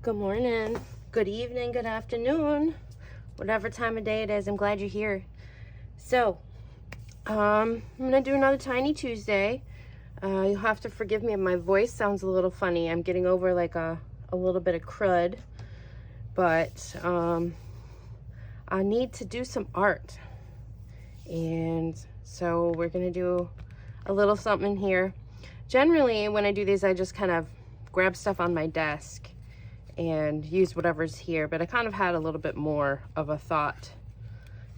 Good morning, good evening, good afternoon, whatever time of day it is. I'm glad you're here. So, I'm gonna do another Tiny Tuesday. You'll have to forgive me if my voice sounds a little funny. I'm getting over like a little bit of crud, but I need to do some art. And so we're gonna do a little something here. Generally, when I do these, I just kind of grab stuff on my desk and use whatever's here, but I kind of had a little bit more of a thought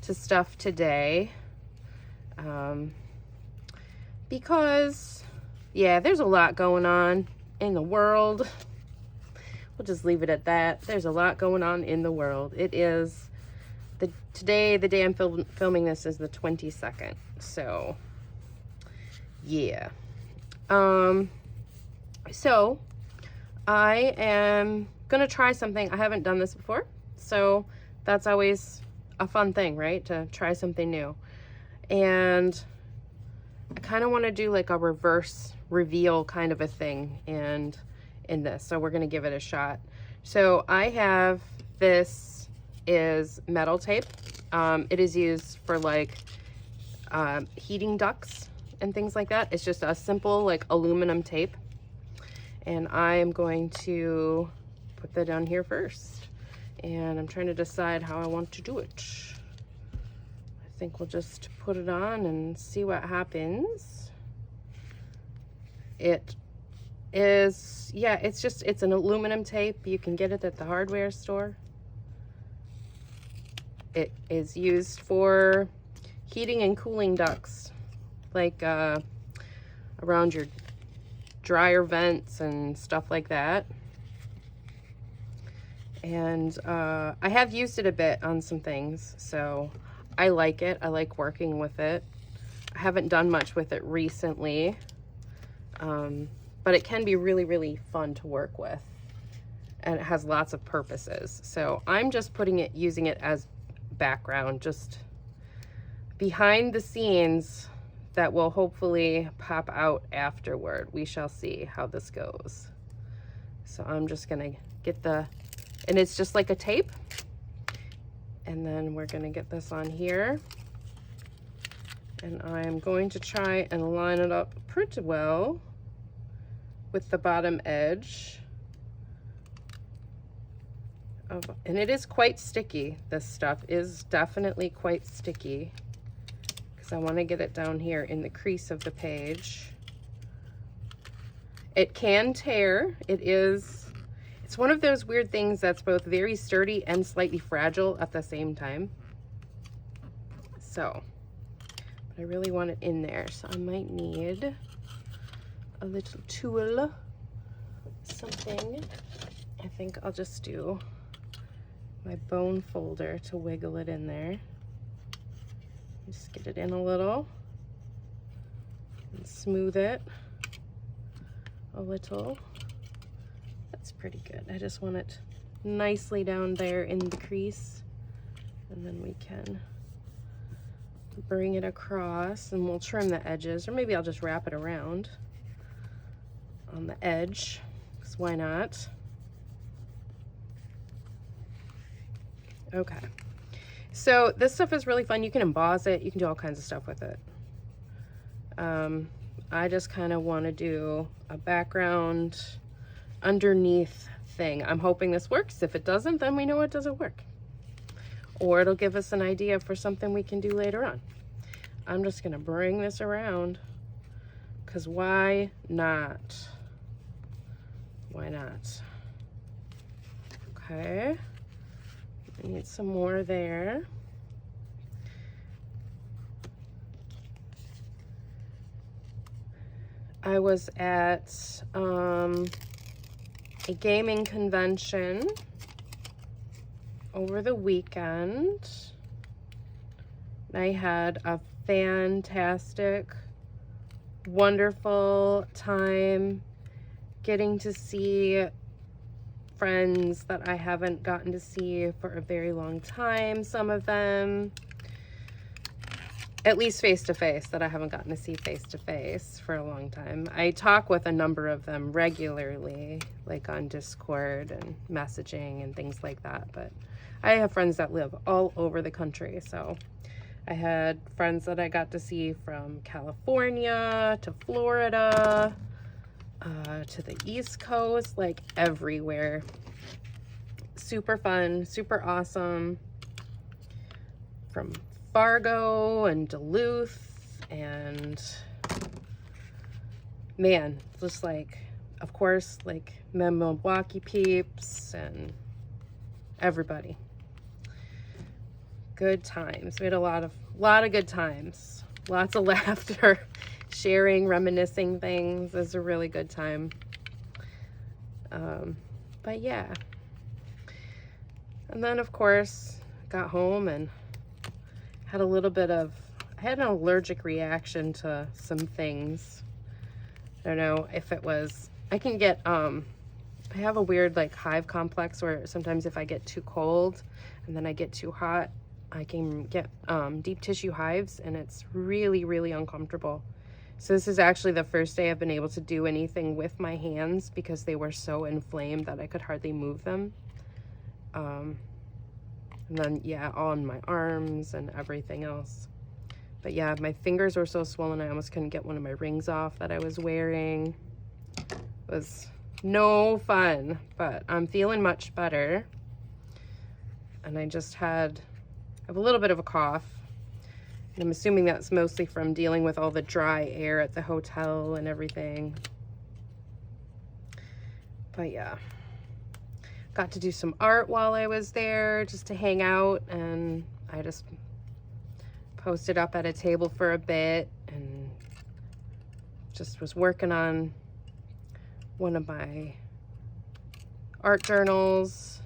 to stuff today, because yeah, there's a lot going on in the world. We'll just leave it at that. There's a lot going on in the world. It is the day I'm filming this is the 22nd, so yeah. So I am gonna try something. I haven't done this before, so that's always a fun thing, right? To try something new. And I kind of want to do like a reverse reveal kind of a thing in this, so we're gonna give it a shot. So I have, this is metal tape. It is used for like heating ducts and things like that. It's just a simple like aluminum tape, and I am going to put that down here first, and I'm trying to decide how I want to do it. I think we'll just put it on and see what happens. It is, yeah, it's an aluminum tape. You can get it at the hardware store. It is used for heating and cooling ducts, like around your dryer vents and stuff like that. And I have used it a bit on some things, so I like it. I like working with it. I haven't done much with it recently, but it can be really, really fun to work with, and it has lots of purposes. So I'm just using it as background, just behind the scenes, that will hopefully pop out afterward. We shall see how this goes. So I'm just gonna get and it's just like a tape, and then we're gonna get this on here, and I'm going to try and line it up pretty well with the bottom edge and it is quite sticky. This stuff is definitely quite sticky, because I want to get it down here in the crease of the page. It can tear. It's one of those weird things that's both very sturdy and slightly fragile at the same time. So, but I really want it in there, so I might need a little tool, something. I think I'll just do my bone folder to wiggle it in there. Just get it in a little and smooth it a little. That's pretty good. I just want it nicely down there in the crease, and then we can bring it across, and we'll trim the edges, or maybe I'll just wrap it around on the edge, because why not? Okay, so this stuff is really fun. You can emboss it, you can do all kinds of stuff with it. I just kind of want to do a background underneath thing. I'm hoping this works. If it doesn't, then we know it doesn't work, or it'll give us an idea for something we can do later on. I'm just gonna bring this around, because why not? Why not? Okay, I need some more there. I was at a gaming convention over the weekend. I had a fantastic, wonderful time getting to see friends that I haven't gotten to see for a very long time, some of them. at least face to face, that I haven't gotten to see face to face for a long time. I talk with a number of them regularly, like on Discord and messaging and things like that, but I have friends that live all over the country. So I had friends that I got to see from California to Florida, to the East Coast, like everywhere. Super fun, super awesome. From Fargo and Duluth, and man, just like, of course, like Milwaukee peeps and everybody. Good times. We had a lot of good times. Lots of laughter, sharing, reminiscing things. It was a really good time. But yeah. And then, of course, got home and had a little bit of, I had an allergic reaction to some things. I don't know if it was, I can get, I have a weird like hive complex where sometimes if I get too cold and then I get too hot, I can get deep tissue hives, and it's really, really uncomfortable. So this is actually the first day I've been able to do anything with my hands because they were so inflamed that I could hardly move them. And then, yeah, on my arms and everything else. But yeah, my fingers were so swollen I almost couldn't get one of my rings off that I was wearing. It was no fun, but I'm feeling much better. And I just have a little bit of a cough. And I'm assuming that's mostly from dealing with all the dry air at the hotel and everything. But yeah. Got to do some art while I was there, just to hang out, and I just posted up at a table for a bit and just was working on one of my art journals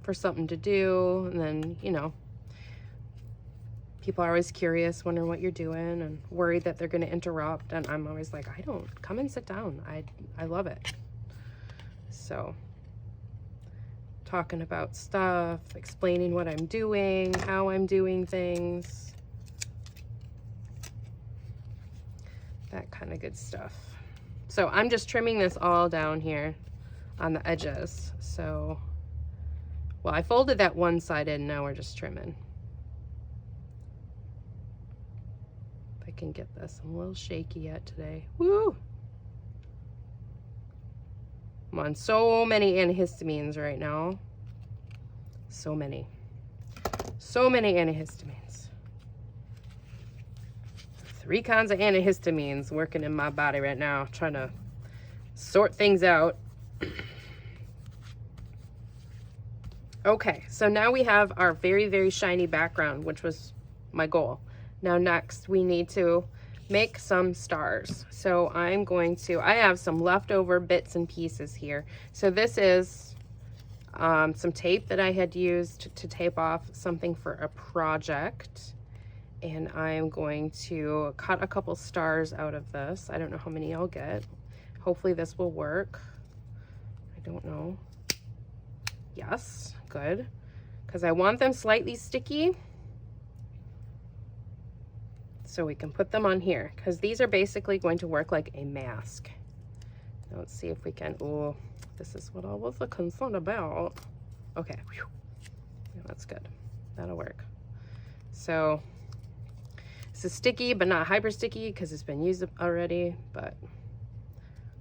for something to do. And then, you know, people are always curious, wondering what you're doing and worried that they're going to interrupt, and I'm always like, I don't, come and sit down. I love it. So talking about stuff, explaining what I'm doing, how I'm doing things, that kind of good stuff. So I'm just trimming this all down here on the edges. So, well, I folded that one side in, now we're just trimming. If I can get this, I'm a little shaky yet today. Woo! I'm on so many antihistamines right now. So many. So many antihistamines. 3 kinds of antihistamines working in my body right now, trying to sort things out. Okay, so now we have our very, very shiny background, which was my goal. Now next we need to make some stars. So I'm going to, I have some leftover bits and pieces here. So this is some tape that I had used to tape off something for a project. And I'm going to cut a couple stars out of this. I don't know how many I'll get. Hopefully this will work. I don't know. Yes, good. Because I want them slightly sticky, so we can put them on here, because these are basically going to work like a mask. Now let's see if we can, oh, this is what I was concerned about. Okay, whew. Yeah, that's good. That'll work. So this is sticky, but not hyper sticky because it's been used already, but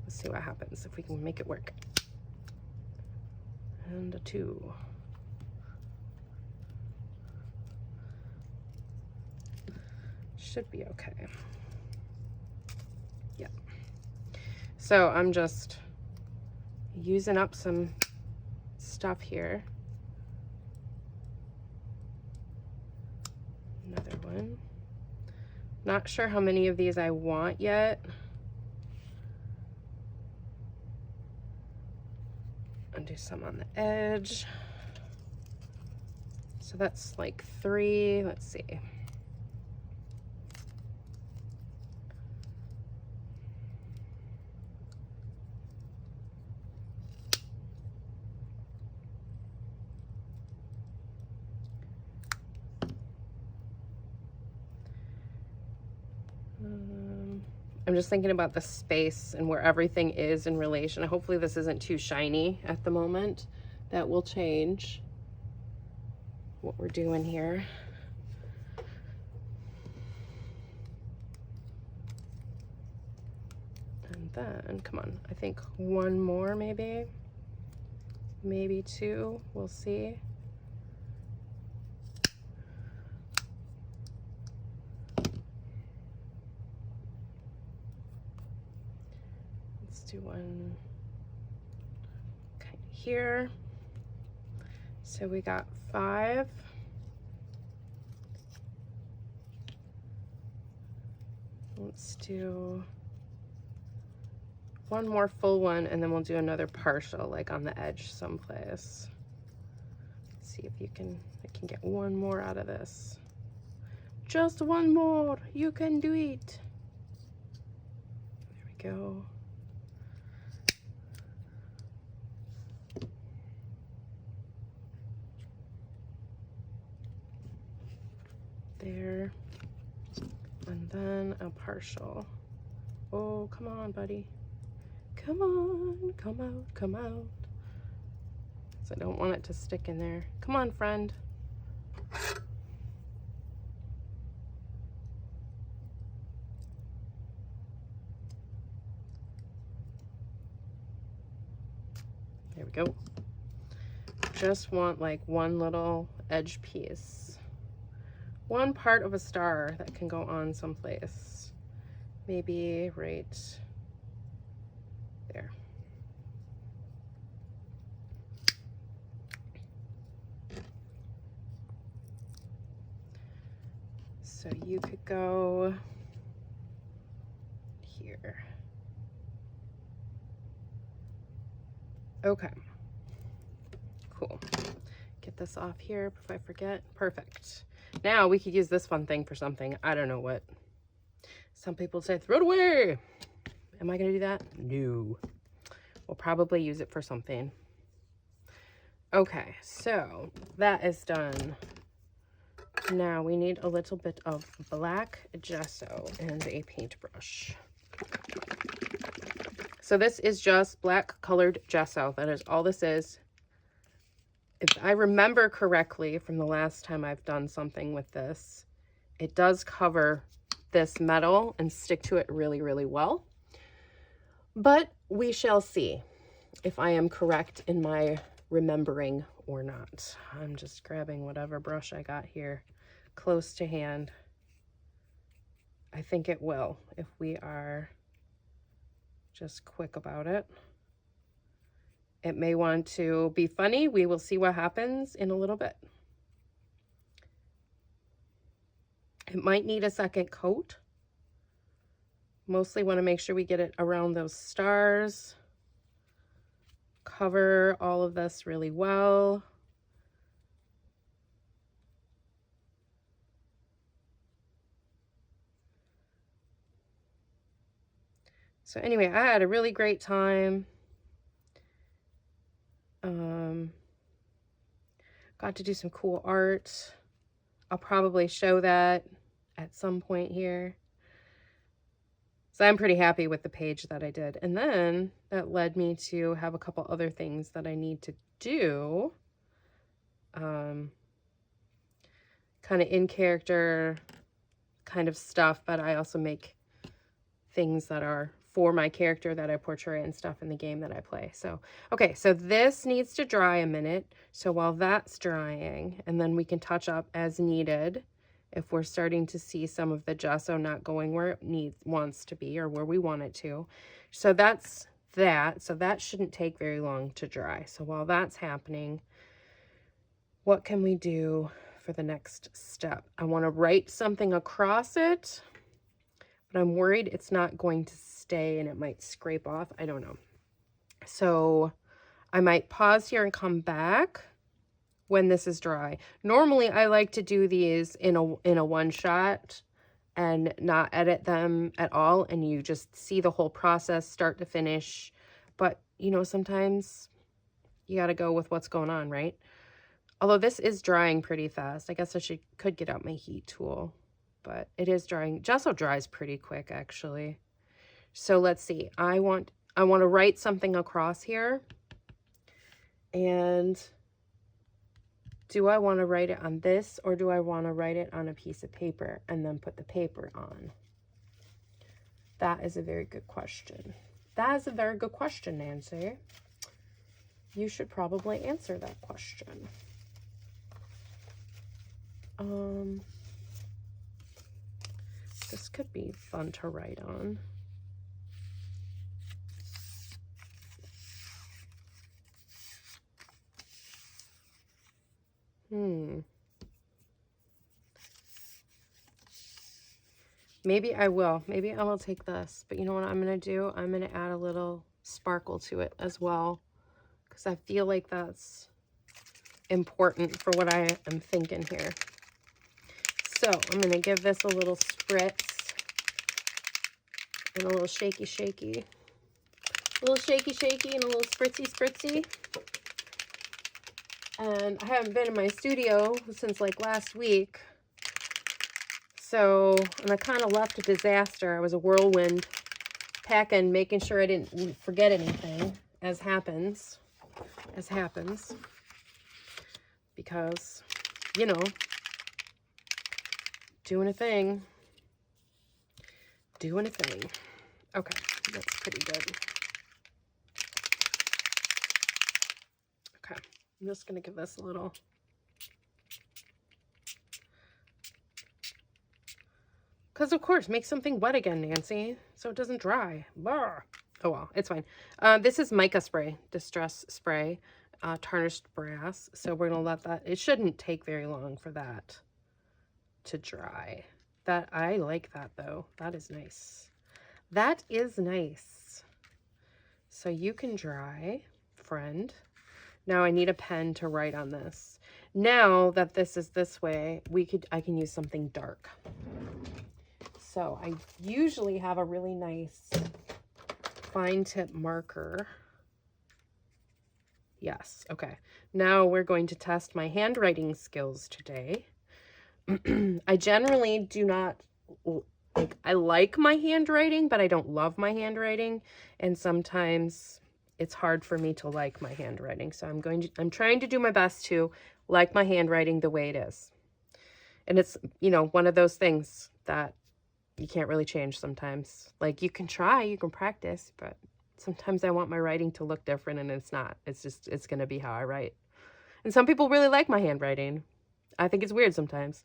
let's see what happens if we can make it work. And a 2. Should be okay. Yeah. So I'm just using up some stuff here. Another one. Not sure how many of these I want yet. I'll do some on the edge. So that's like 3. Let's see. I'm just thinking about the space and where everything is in relation. Hopefully this isn't too shiny at the moment. That will change what we're doing here. And then, come on, I think one more maybe. Maybe two, we'll see. Let's do one kind of here. So we got 5. Let's do one more full one, and then we'll do another partial, like on the edge someplace. See if I can get one more out of this. Just one more, you can do it. There we go. There. And then a partial. Oh, come on, buddy. Come on, come out, come out. So I don't want it to stick in there. Come on, friend. There we go. Just want like one little edge piece. One part of a star that can go on someplace. Maybe right there. So you could go here. Okay. Cool. Get this off here if I forget. Perfect. Now we could use this fun thing for something. I don't know what. Some people say throw it away. Am I going to do that? No. We'll probably use it for something. Okay, so that is done. Now we need a little bit of black gesso and a paintbrush. So this is just black colored gesso. That is all this is. If I remember correctly from the last time I've done something with this, it does cover this metal and stick to it really, really well. But we shall see if I am correct in my remembering or not. I'm just grabbing whatever brush I got here close to hand. I think it will if we are just quick about it. It may want to be funny. We will see what happens in a little bit. It might need a second coat. Mostly want to make sure we get it around those stars. Cover all of this really well. So anyway, I had a really great time. Got to do some cool art. I'll probably show that at some point here. So I'm pretty happy with the page that I did. And then that led me to have a couple other things that I need to do. Kind of in character kind of stuff, but I also make things that are for my character that I portray and stuff in the game that I play. So, okay, so this needs to dry a minute. So while that's drying, and then we can touch up as needed if we're starting to see some of the gesso not going where it wants to be or where we want it to. So that's that. So that shouldn't take very long to dry. So while that's happening, what can we do for the next step? I want to write something across it, but I'm worried it's not going to stay and it might scrape off. I don't know. So I might pause here and come back when this is dry. Normally I like to do these in a one shot and not edit them at all, and you just see the whole process start to finish. But you know, sometimes you got to go with what's going on, right? Although this is drying pretty fast. I guess I could get out my heat tool, but it is drying. Gesso dries pretty quick, actually. So let's see. I want to write something across here. And do I want to write it on this, or do I want to write it on a piece of paper and then put the paper on? That is a very good question. That is a very good question, Nancy. You should probably answer that question. This could be fun to write on. Maybe I will. Maybe I will take this. But you know what I'm going to do? I'm going to add a little sparkle to it as well, because I feel like that's important for what I am thinking here. So I'm going to give this a little spritz and a little shaky, shaky. A little shaky, shaky and a little spritzy, spritzy. And I haven't been in my studio since like last week. So, and I kind of left a disaster. I was a whirlwind packing, making sure I didn't forget anything, as happens. Because, you know, doing a thing. Okay, that's pretty good. Okay, I'm just going to give this a little. Because, of course, make something wet again, Nancy, so it doesn't dry. Blah. Oh, well, it's fine. This is mica spray, distress spray, tarnished brass. So we're going to let that, it shouldn't take very long for that to dry. I like that, though. That is nice. That is nice. So you can dry, friend. Now I need a pen to write on this. Now that this is this way, I can use something dark. So I usually have a really nice fine tip marker. Yes, okay. Now we're going to test my handwriting skills today. I generally do not, like, I like my handwriting, but I don't love my handwriting. And sometimes it's hard for me to like my handwriting. So I'm trying to do my best to like my handwriting the way it is. And it's, you know, one of those things that you can't really change sometimes. Like, you can try, you can practice, but sometimes I want my writing to look different, and it's not. It's going to be how I write. And some people really like my handwriting. I think it's weird sometimes.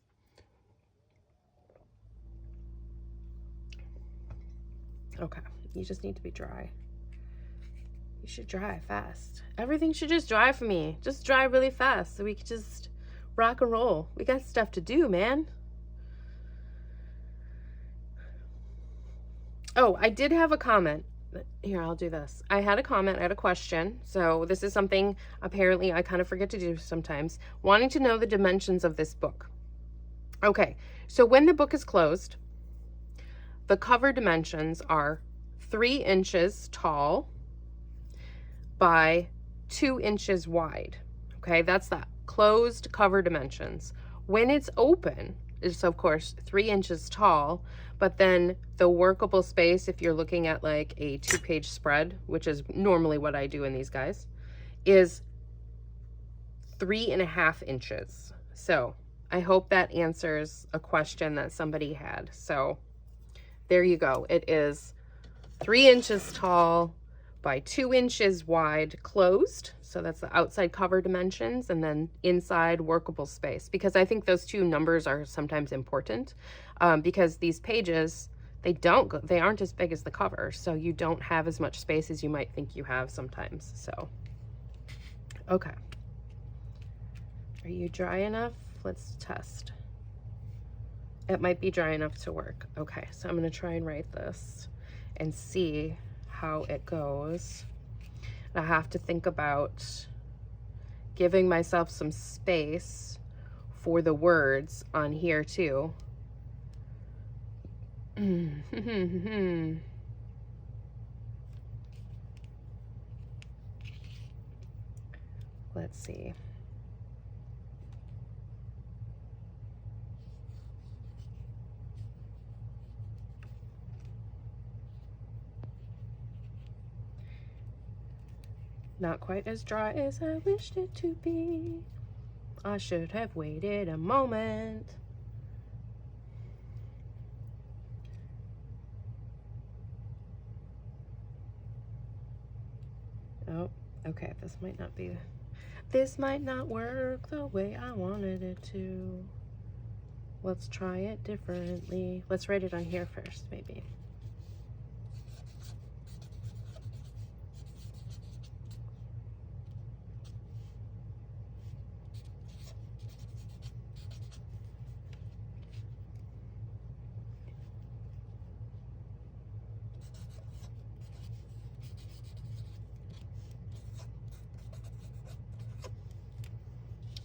Okay, you just need to be dry. You should dry fast. Everything should just dry for me. Just dry really fast so we can just rock and roll. We got stuff to do, man. Oh, I did have a comment. Here, I'll do this. I had a comment, I had a question. So this is something apparently I kind of forget to do sometimes. Wanting to know the dimensions of this book. Okay, so when the book is closed, the cover dimensions are 3 inches tall by 2 inches wide. Okay, that's that closed cover dimensions. When it's open, it's of course 3 inches tall, but then the workable space, if you're looking at like a 2-page spread, which is normally what I do in these guys, is 3.5 inches. So I hope that answers a question that somebody had. So there you go. It is 3 inches tall by 2 inches wide closed. So that's the outside cover dimensions, and then inside workable space, because I think those two numbers are sometimes important, because these pages, they aren't as big as the cover. So you don't have as much space as you might think you have sometimes. So, okay. Are you dry enough? Let's test. It might be dry enough to work. Okay, so I'm going to try and write this and see how it goes. And I have to think about giving myself some space for the words on here too. Let's see. Not quite as dry as I wished it to be. I should have waited a moment. Oh, okay, this might not work the way I wanted it to. Let's try it differently. Let's write it on here first, maybe.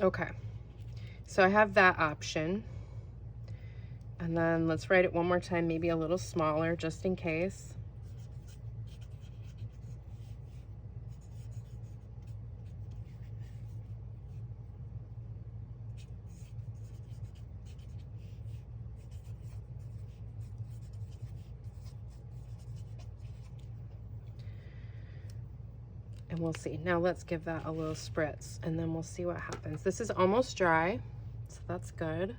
Okay, so I have that option. And then let's write it one more time, maybe a little smaller, just in case. And we'll see. Now let's give that a little spritz, and then we'll see what happens. This is almost dry, so that's good.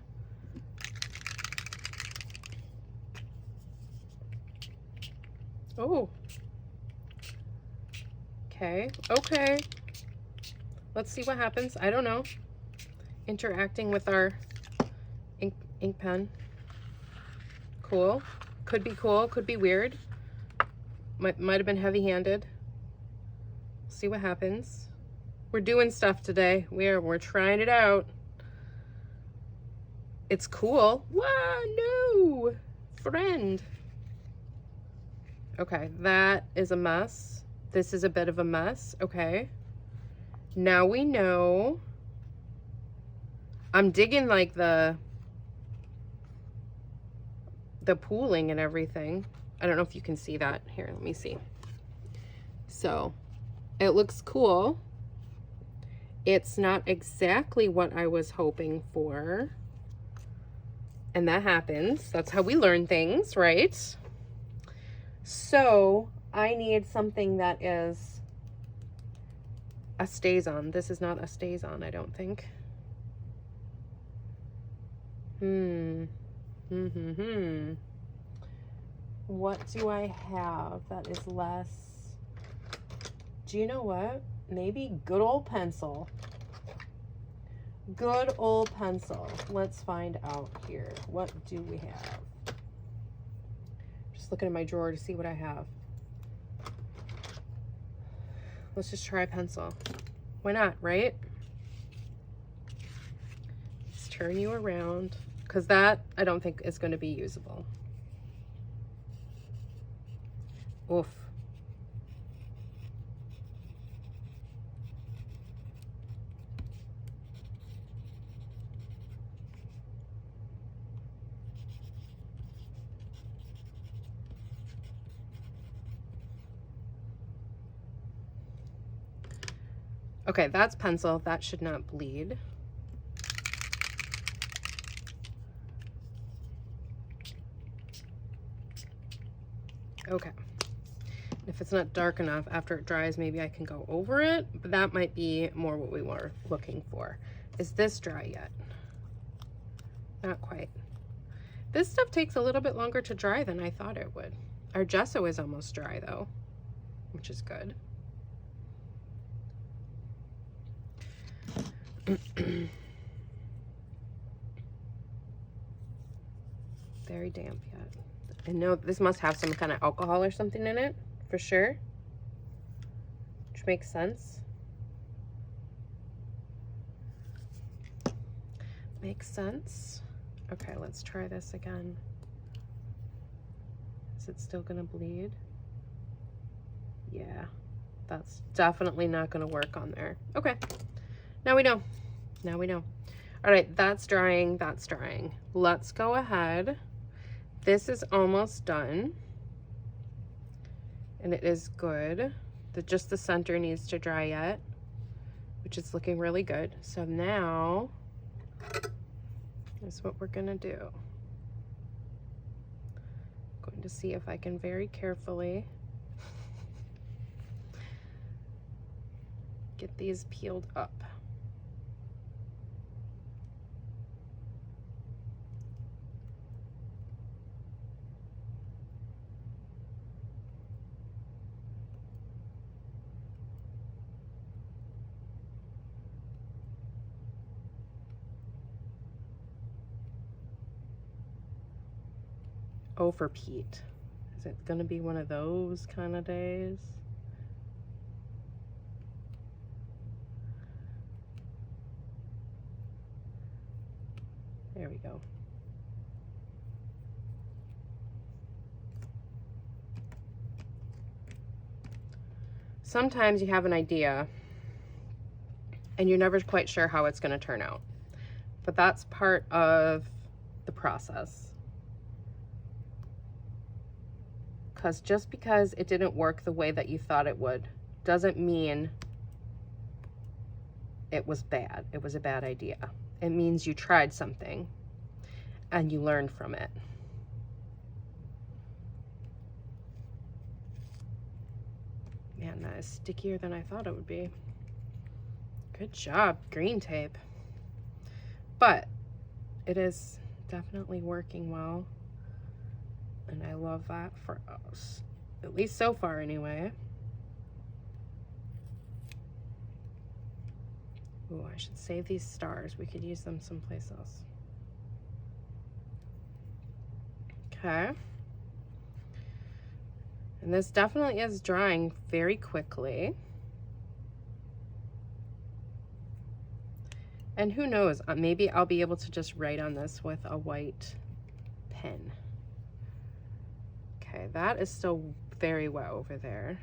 Oh. Okay, okay. Let's see what happens. I don't know. Interacting with our ink pen. Cool. Could be cool, could be weird. Might have been heavy-handed. See what happens. We're doing stuff today. We're trying it out. It's cool. Wow, no, friend. Okay, that is a mess. This is a bit of a mess. Okay. Now we know. I'm digging like the pooling and everything. I don't know if you can see that. Here, let me see. So it looks cool. It's not exactly what I was hoping for. And that happens. That's how we learn things, right? So I need something that is a StazOn. This is not a StazOn, I don't think. What do I have that is less? Do you know what? Maybe good old pencil. Good old pencil. Let's find out here. What do we have? Just looking in my drawer to see what I have. Let's just try pencil. Why not, right? Let's turn you around, because that I don't think is going to be usable. Oof. Okay, that's pencil. That should not bleed. Okay. If it's not dark enough, after it dries, maybe I can go over it, but that might be more what we were looking for. Is this dry yet? Not quite. This stuff takes a little bit longer to dry than I thought it would. Our gesso is almost dry though, which is good. Very damp yet. I know this must have some kind of alcohol or something in it, for sure. Which makes sense. Makes sense. Okay, let's try this again. Is it still gonna bleed? Yeah, that's definitely not gonna work on there. Okay, now we know. Now we know. All right, that's drying, that's drying. Let's go ahead. This is almost done. And it is good. Just the center needs to dry yet, which is looking really good. So now is what we're gonna do. I'm going to see if I can very carefully get these peeled up. Oh, for Pete. Is it gonna be one of those kind of days? There we go. Sometimes you have an idea and you're never quite sure how it's going to turn out, but that's part of the process. Because just because it didn't work the way that you thought it would doesn't mean it was bad. It was a bad idea. It means you tried something and you learned from it. Man, that is stickier than I thought it would be. Good job, green tape. But it is definitely working well. And I love that for us. At least so far anyway. Ooh, I should save these stars. We could use them someplace else. Okay. And this definitely is drying very quickly. And who knows, maybe I'll be able to just write on this with a white pen. Okay, that is still very wet over there.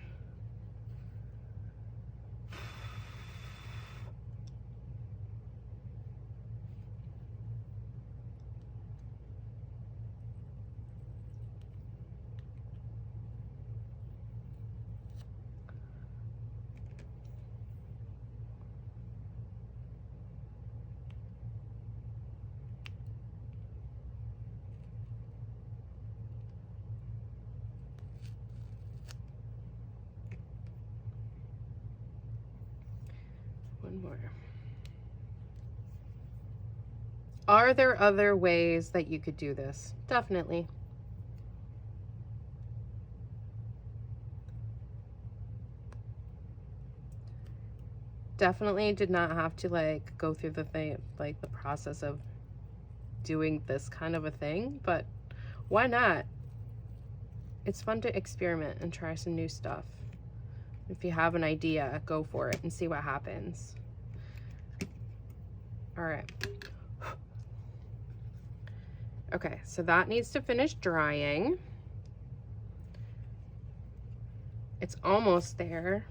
One more. Are there other ways that you could do this? Definitely. Definitely did not have to like go through the thing, like the process of doing this kind of a thing, but why not? It's fun to experiment and try some new stuff. If you have an idea, go for it and see what happens. All right. Okay, so that needs to finish drying. It's almost there.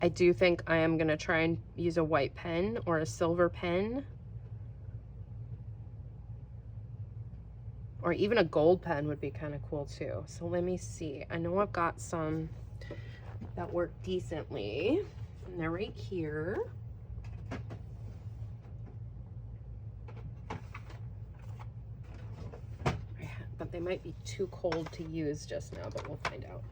I do think I am gonna try and use a white pen or a silver pen. Or even a gold pen would be kind of cool too. So let me see. I know I've got some that work decently. And they're right here. But they might be too cold to use just now, but we'll find out.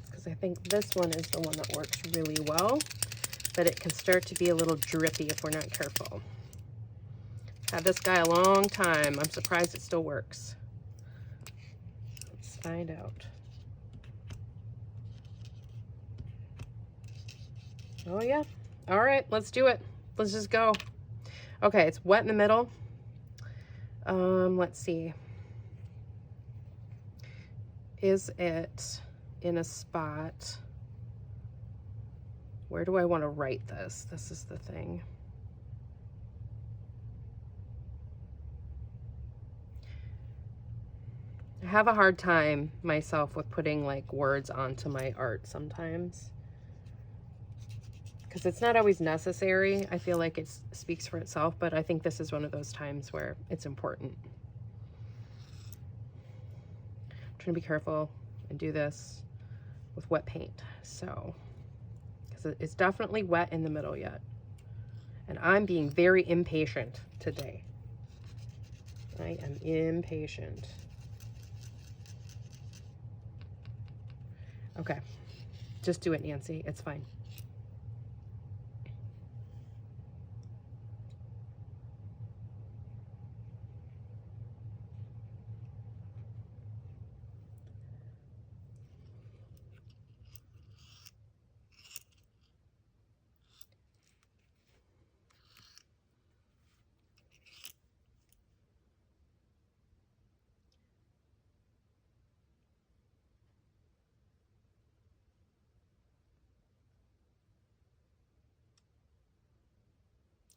Because I think this one is the one that works really well, but it can start to be a little drippy if we're not careful. Had this guy a long time. I'm surprised it still works. Let's find out. Oh yeah. All right, let's do it. Let's just go. Okay, it's wet in the middle. Let's see. Is it in a spot? Where do I want to write this? This is the thing. I have a hard time myself with putting like words onto my art sometimes. Because it's not always necessary. I feel like it speaks for itself, but I think this is one of those times where it's important. I'm trying to be careful and do this with wet paint. So, because because it's definitely wet in the middle yet. And I'm being very impatient today. I am impatient. Okay. Just do it, Nancy. It's fine.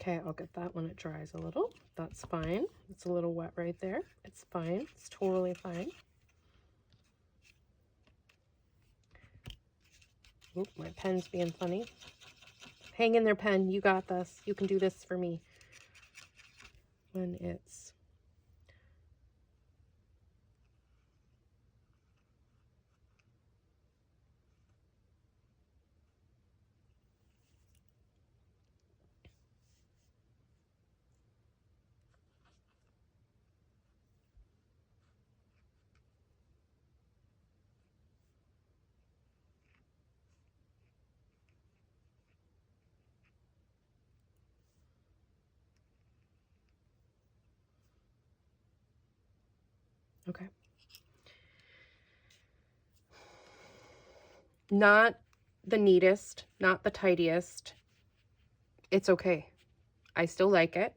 Okay, I'll get that when it dries a little. That's fine. It's a little wet right there. It's fine. It's totally fine. Oop, my pen's being funny. Hang in there, pen. You got this. You can do this for me. When it's... Okay. Not the neatest, not the tidiest. It's okay. I still like it.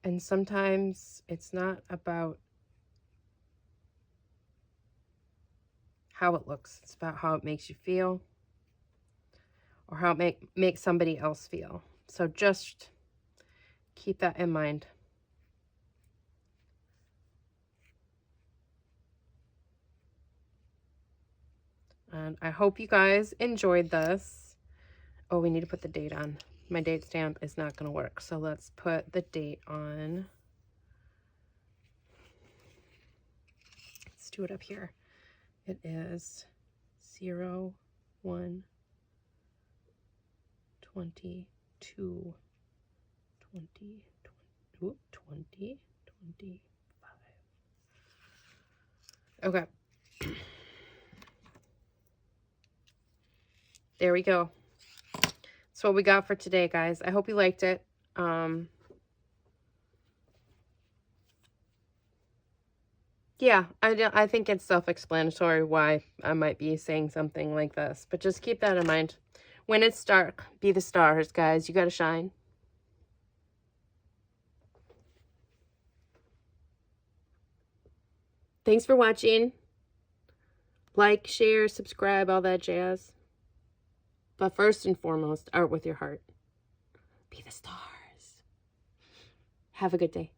And sometimes it's not about how it looks. It's about how it makes you feel, or how it makes somebody else feel. So just keep that in mind. And I hope you guys enjoyed this. Oh, we need to put the date on. My date stamp is not going to work. So let's put the date on. Let's do it up here. It is 01/20/22. 2025. Okay. There we go. That's what we got for today, guys. I hope you liked it. Yeah, I think it's self-explanatory why I might be saying something like this. But just keep that in mind. When it's dark, be the stars, guys. You got to shine. Thanks for watching. Like, share, subscribe, all that jazz. But first and foremost, art with your heart. Be the stars. Have a good day.